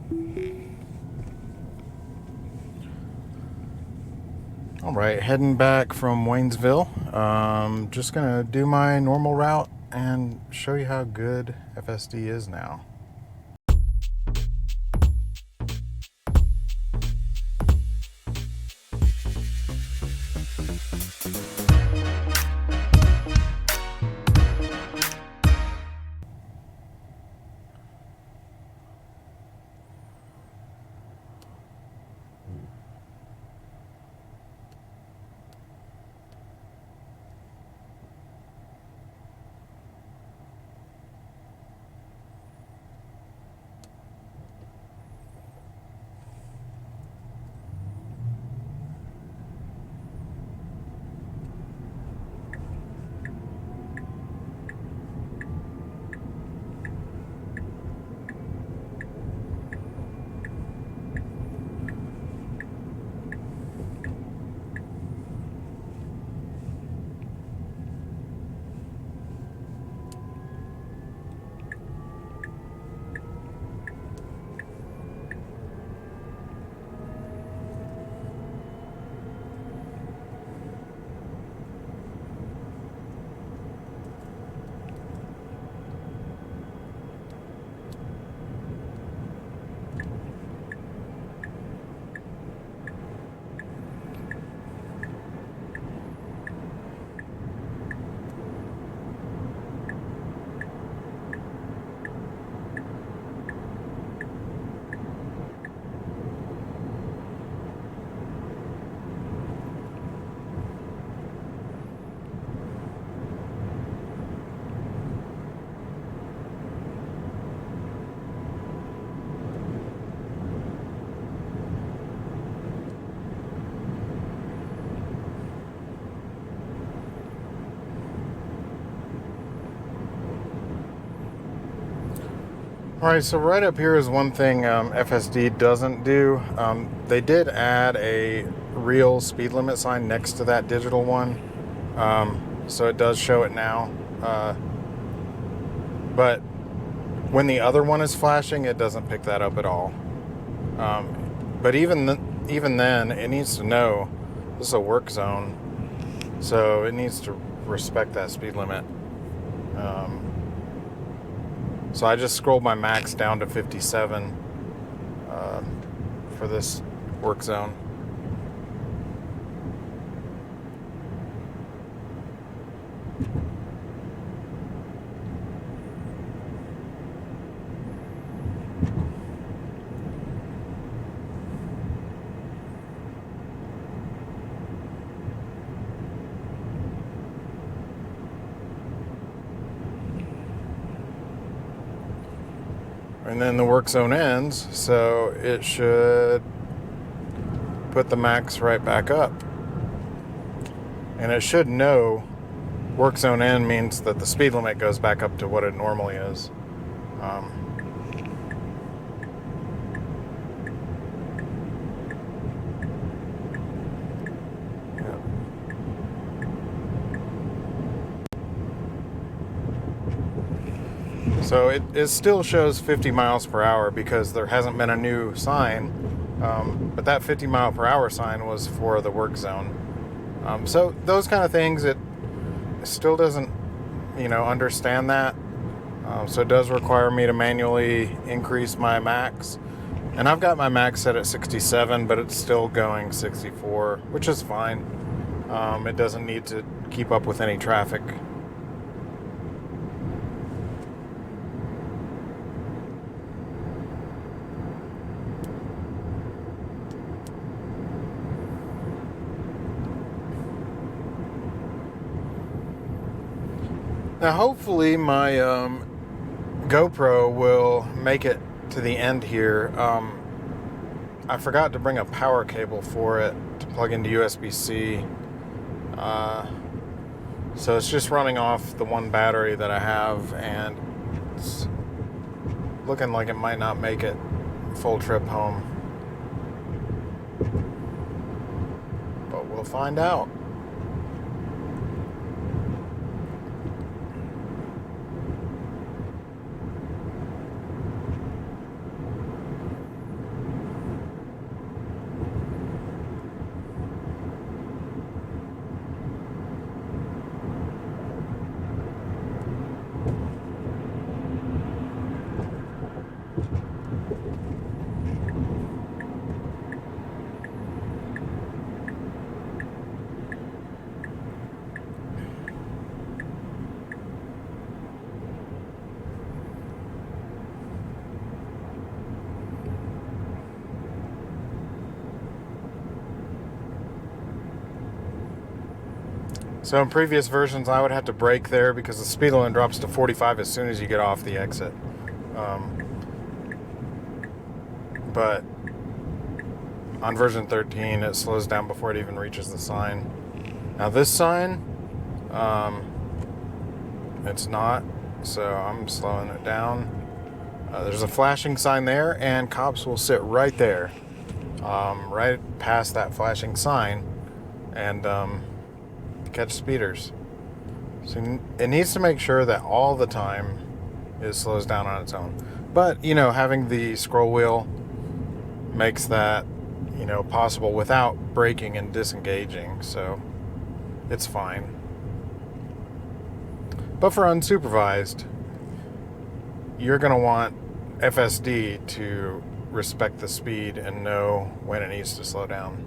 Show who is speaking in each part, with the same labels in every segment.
Speaker 1: All right, heading back from Waynesville. Just gonna do my normal route and show you how good FSD is now. All right, so right up here is one thing FSD doesn't do. They did add a real speed limit sign next to that digital one, so it does show it now. But when the other one is flashing, it doesn't pick that up at all. But even then, it needs to know this is a work zone, so it needs to respect that speed limit. So I just scrolled my max down to 57 for this work zone. And then the work zone ends, so it should put the max right back up. And it should know work zone end means that the speed limit goes back up to what it normally is. So it still shows 50 miles per hour because there hasn't been a new sign. But that 50 mile per hour sign was for the work zone. So those kind of things, it still doesn't, understand that. So it does require me to manually increase my max. And I've got my max set at 67, but it's still going 64, which is fine. It doesn't need to keep up with any traffic. Now, hopefully, my GoPro will make it to the end here. I forgot to bring a power cable for it to plug into USB-C. So it's just running off the one battery that I have, and it's looking like it might not make it full trip home. But we'll find out. So in previous versions, I would have to brake there because the speed limit drops to 45 as soon as you get off the exit. But on version 13, it slows down before it even reaches the sign. Now this sign, it's not, so I'm slowing it down. There's a flashing sign there, and cops will sit right there, right past that flashing sign, and catch speeders. So it needs to make sure that all the time it slows down on its own. But, you know, having the scroll wheel makes that, you know, possible without braking and disengaging, so it's fine. But for unsupervised, you're going to want FSD to respect the speed and know when it needs to slow down.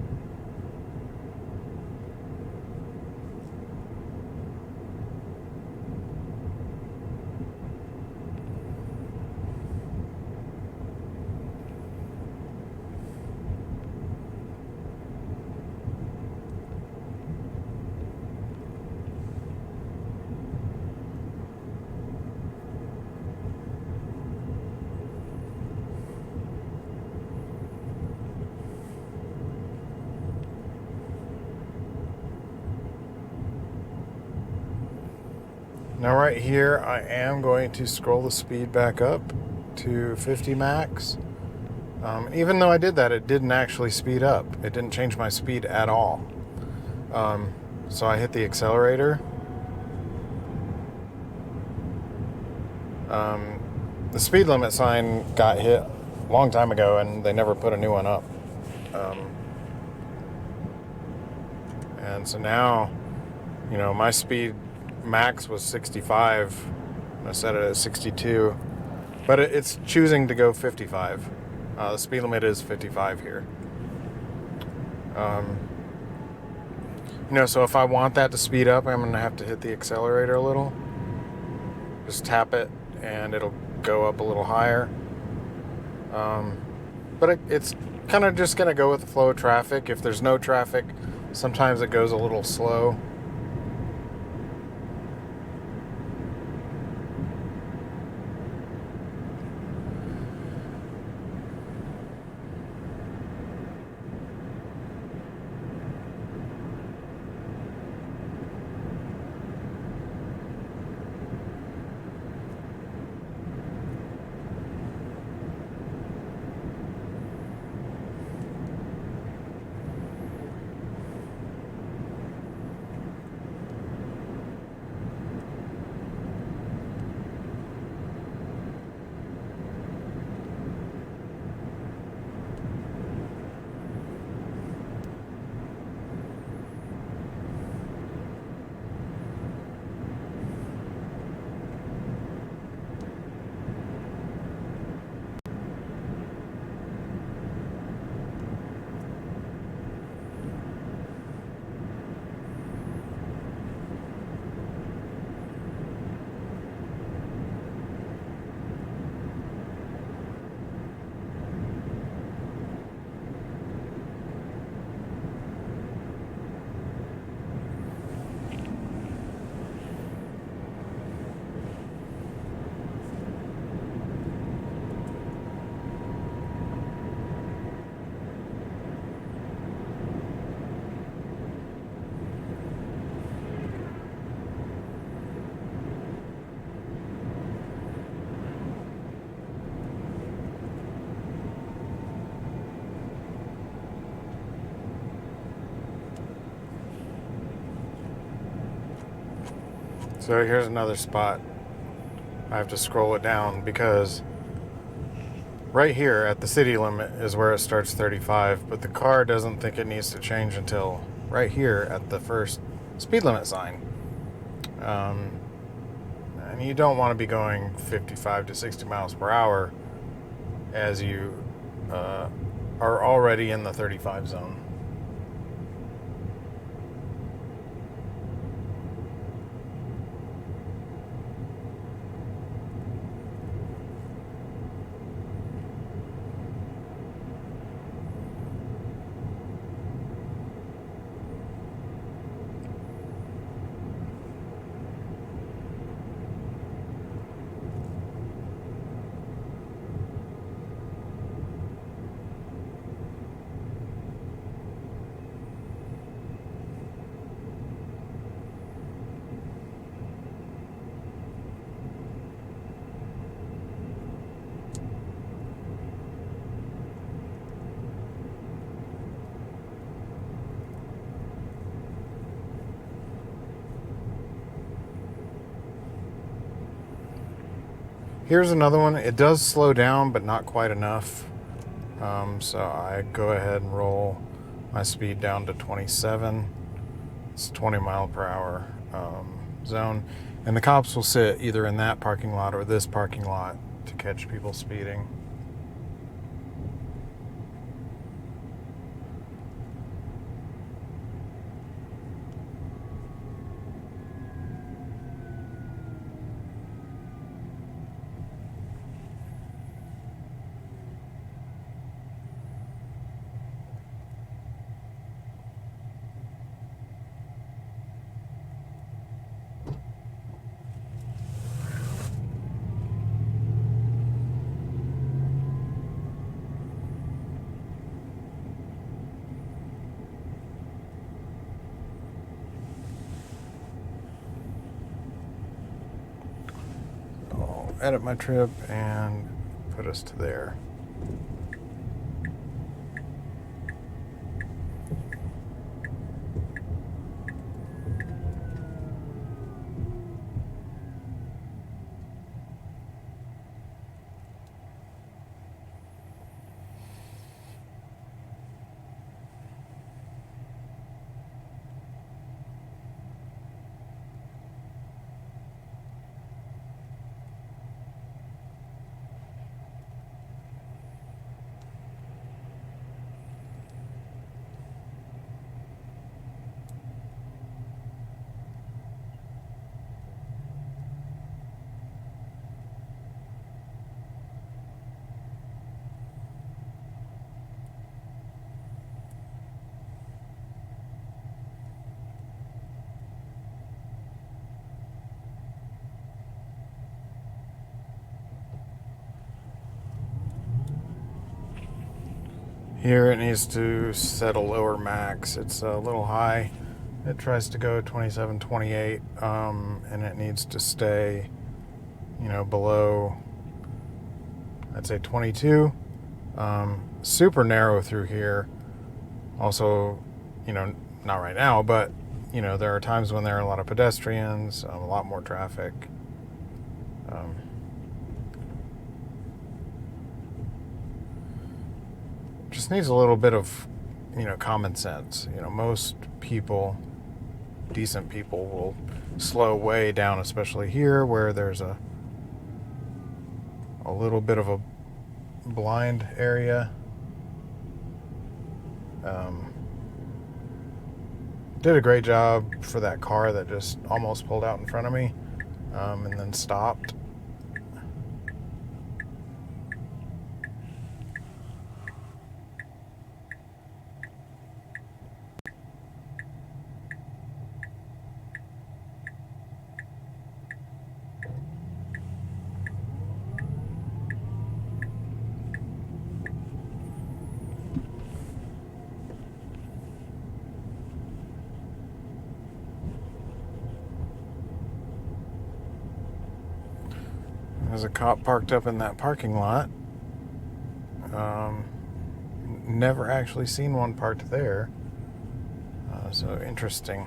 Speaker 1: Now right here, I am going to scroll the speed back up to 50 max. Even though I did that, it didn't actually speed up. It didn't change my speed at all. So I hit the accelerator. The speed limit sign got hit a long time ago, and they never put a new one up. And so now, you know, my speed max was 65. I set it at 62, but it's choosing to go 55. The speed limit is 55 here. You know, so if I want that to speed up, I'm going to have to hit the accelerator a little. Just tap it, and it'll go up a little higher. But it's kind of just going to go with the flow of traffic. If there's no traffic, sometimes it goes a little slow. So here's another spot. I have to scroll it down because right here at the city limit is where it starts 35, but the car doesn't think it needs to change until right here at the first speed limit sign. And you don't want to be going 55 to 60 miles per hour as you are already in the 35 zone. Here's another one. It does slow down, but not quite enough. So I go ahead and roll my speed down to 27. It's 20 mile per hour zone. And the cops will sit either in that parking lot or this parking lot to catch people speeding. Edit my trip and put us to there. Here it needs to set a lower max. It's a little high. It tries to go 27, 28, and it needs to stay, below, I'd say 22. Super narrow through here. Also, not right now, but, there are times when there are a lot of pedestrians, a lot more traffic. Just needs a little bit of, common sense. Most people, decent people, will slow way down, especially here where there's a little bit of a blind area. Did a great job for that car that just almost pulled out in front of me, and then stopped. There's a cop parked up in that parking lot. Never actually seen one parked there. So interesting.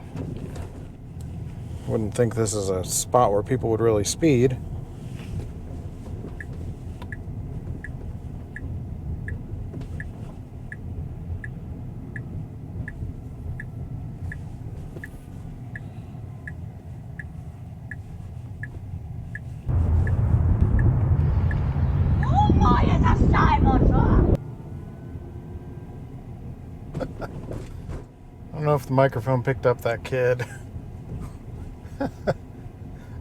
Speaker 1: Wouldn't think this is a spot where people would really speed.
Speaker 2: Is a cyber
Speaker 1: know if the microphone picked up that kid.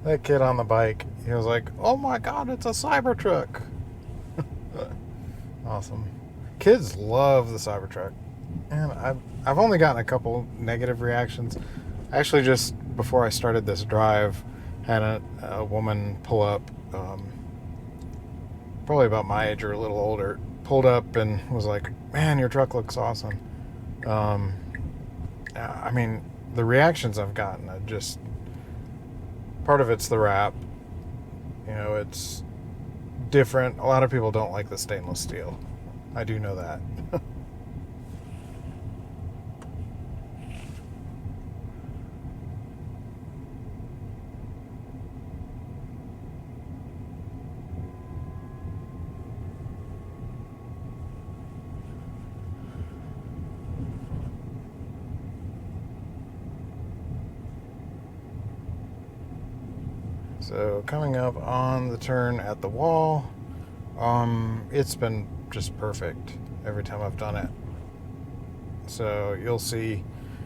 Speaker 1: That kid on the bike. He was like, "Oh my God, it's a Cybertruck." Awesome. Kids love the Cybertruck. And I've only gotten a couple negative reactions. Actually, just before I started this drive, had a woman pull up, probably about my age or a little older, pulled up and was like, "Man, your truck looks awesome." I mean, the reactions I've gotten, part of it's the wrap. You know, it's different. A lot of people don't like the stainless steel. I do know that. So coming up on the turn at the wall, it's been just perfect every time I've done it. So you'll see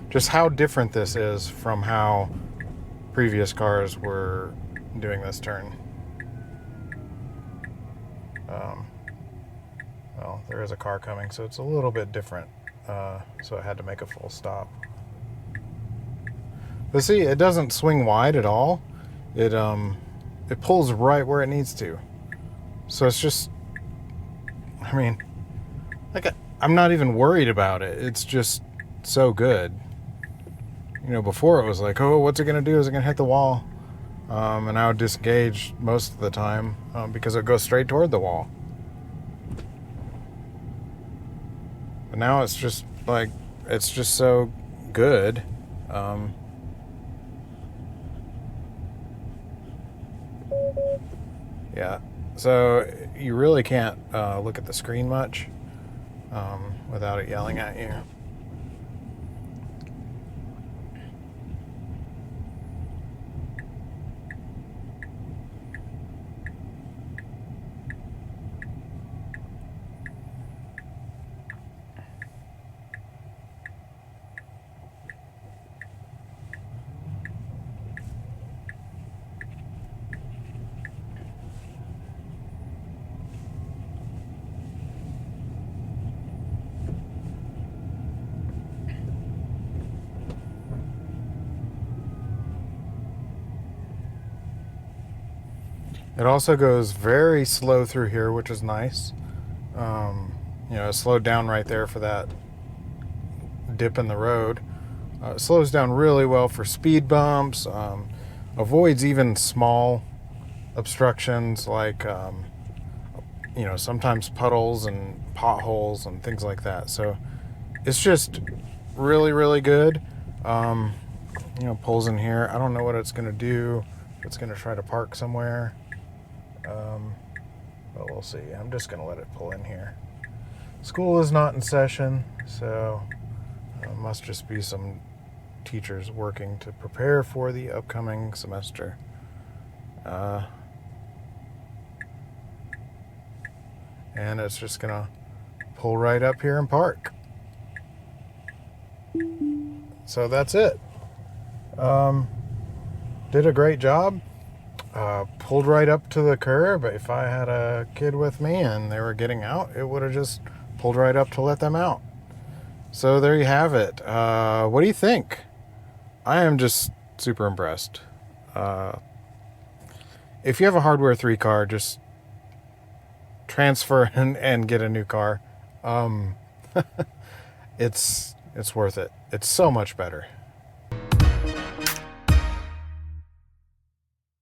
Speaker 1: just how different this is from how previous cars were doing this turn. Well, there is a car coming, so it's a little bit different. So I had to make a full stop. But see, it doesn't swing wide at all. It pulls right where it needs to. So it's just, I mean, like, I'm not even worried about it. It's just so good. You know, before it was like, oh, what's it going to do? Is it going to hit the wall? And I would disengage most of the time because it goes straight toward the wall. But now it's just like, it's just so good. Yeah, so you really can't look at the screen much without it yelling at you. It also goes very slow through here, which is nice. You know, it slowed down right there for that dip in the road. It slows down really well for speed bumps. Avoids even small obstructions like, you know, sometimes puddles and potholes and things like that. So it's just really, really good. You know, pulls in here. I don't know what it's going to do. It's going to try to park somewhere. But we'll see. I'm just going to let it pull in here. School is not in session, so must just be some teachers working to prepare for the upcoming semester. And it's just going to pull right up here and park. So that's it. Did a great job. Pulled right up to the curb. If I had a kid with me and they were getting out, it would have just pulled right up to let them out. So there you have it. What do you think? I am just super impressed. If you have a Hardware 3 car, just transfer and get a new car. It's worth it. It's so much better.